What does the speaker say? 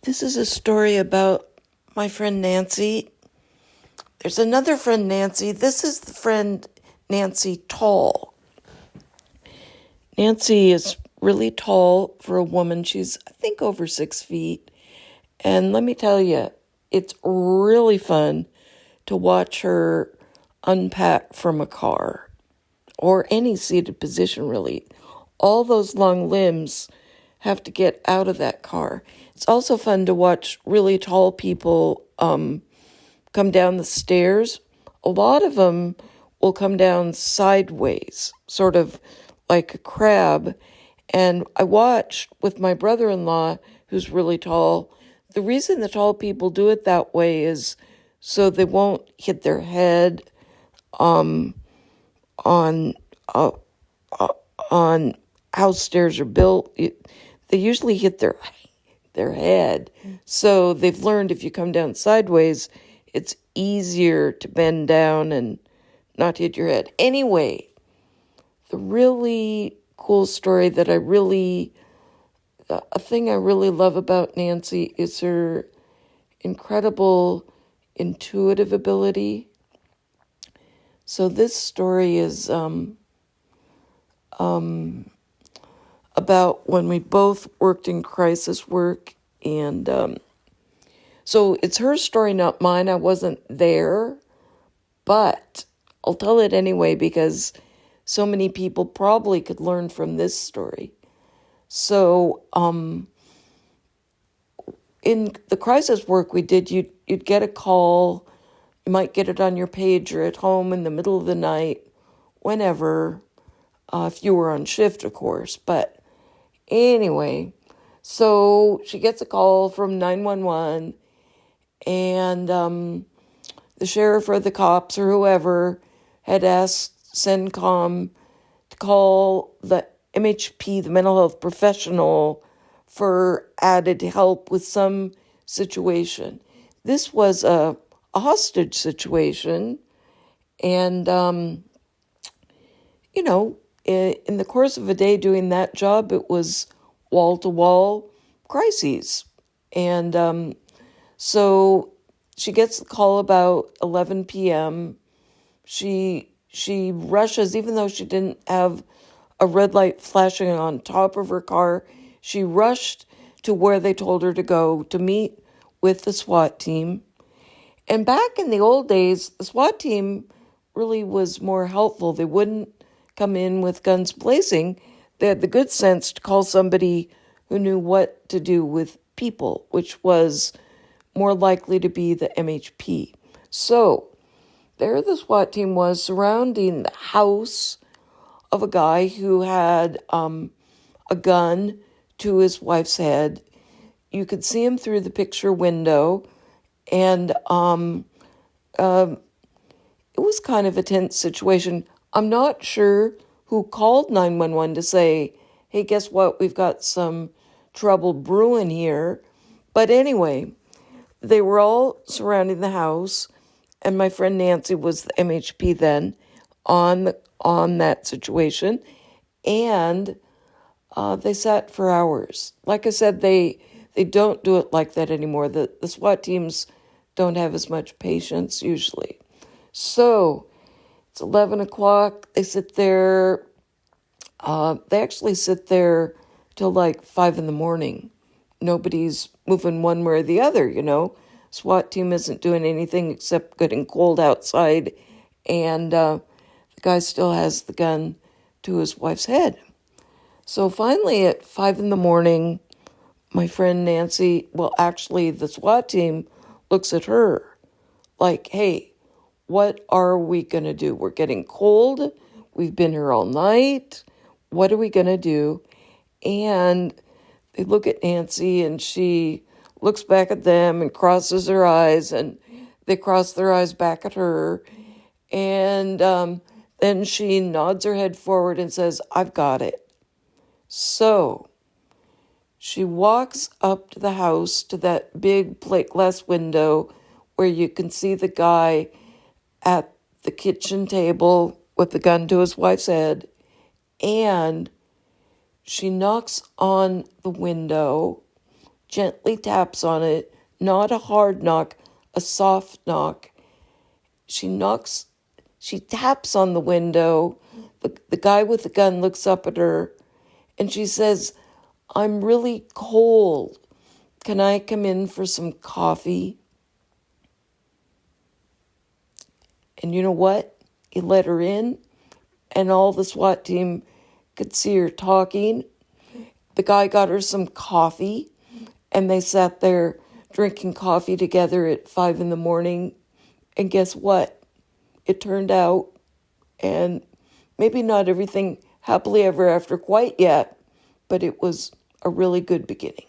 This is a story about my friend Nancy. There's another friend, Nancy. This is the friend Nancy Tall. Nancy is really tall for a woman. She's, I think, over 6 feet. And let me tell you, it's really fun to watch her unpack from a car or any seated position, really. All those long limbs have to get out of that car. It's also fun to watch really tall people come down the stairs. A lot of them will come down sideways, sort of like a crab. And I watched with my brother-in-law, who's really tall. The reason the tall people do it that way is so they won't hit their head on how stairs are built. They usually hit their head. So they've learned if you come down sideways, it's easier to bend down and not hit your head. Anyway, the really cool story that a thing I really love about Nancy is her incredible intuitive ability. So this story is about when we both worked in crisis work, and so it's her story, not mine. I wasn't there, but I'll tell it anyway because so many people probably could learn from this story. So in the crisis work we did, you'd get a call. You might get it on your pager at home in the middle of the night, whenever, if you were on shift, of course. But anyway, so she gets a call from 911, and the sheriff or the cops or whoever had asked CENTCOM to call the MHP, the mental health professional, for added help with some situation. This was a hostage situation, and, in the course of a day doing that job, it was wall-to-wall crises. And so she gets the call about 11 p.m. She rushes, even though she didn't have a red light flashing on top of her car. She rushed to where they told her to go to meet with the SWAT team. And back in the old days, the SWAT team really was more helpful. They wouldn't come in with guns blazing. They had the good sense to call somebody who knew what to do with people, which was more likely to be the MHP. So there the SWAT team was surrounding the house of a guy who had a gun to his wife's head. You could see him through the picture window, and it was kind of a tense situation. I'm not sure who called 911 to say, hey, guess what? We've got some trouble brewing here. But anyway, they were all surrounding the house, and my friend Nancy was the MHP then on that situation, and they sat for hours. Like I said, they don't do it like that anymore. The SWAT teams don't have as much patience usually. So it's 11 o'clock. They sit there. They actually sit there till like 5 in the morning. Nobody's moving one way or the other, SWAT team isn't doing anything except getting cold outside, and the guy still has the gun to his wife's head. So finally at 5 in the morning, my friend Nancy, actually the SWAT team looks at her like, hey, what are we going to do? We're getting cold. We've been here all night. What are we going to do? And they look at Nancy, and she looks back at them and crosses her eyes, and they cross their eyes back at her. And then she nods her head forward and says, I've got it. So she walks up to the house, to that big plate glass window where you can see the guy at the kitchen table with the gun to his wife's head, and she knocks on the window gently taps on it, not a hard knock, a soft knock. She taps on the window. The guy with the gun looks up at her and she says, "I'm really cold. Can I come in for some coffee?" And you know what? He let her in, and all the SWAT team could see her talking. The guy got her some coffee, and they sat there drinking coffee together at 5 a.m. And guess what? It turned out, and maybe not everything happily ever after quite yet, but it was a really good beginning.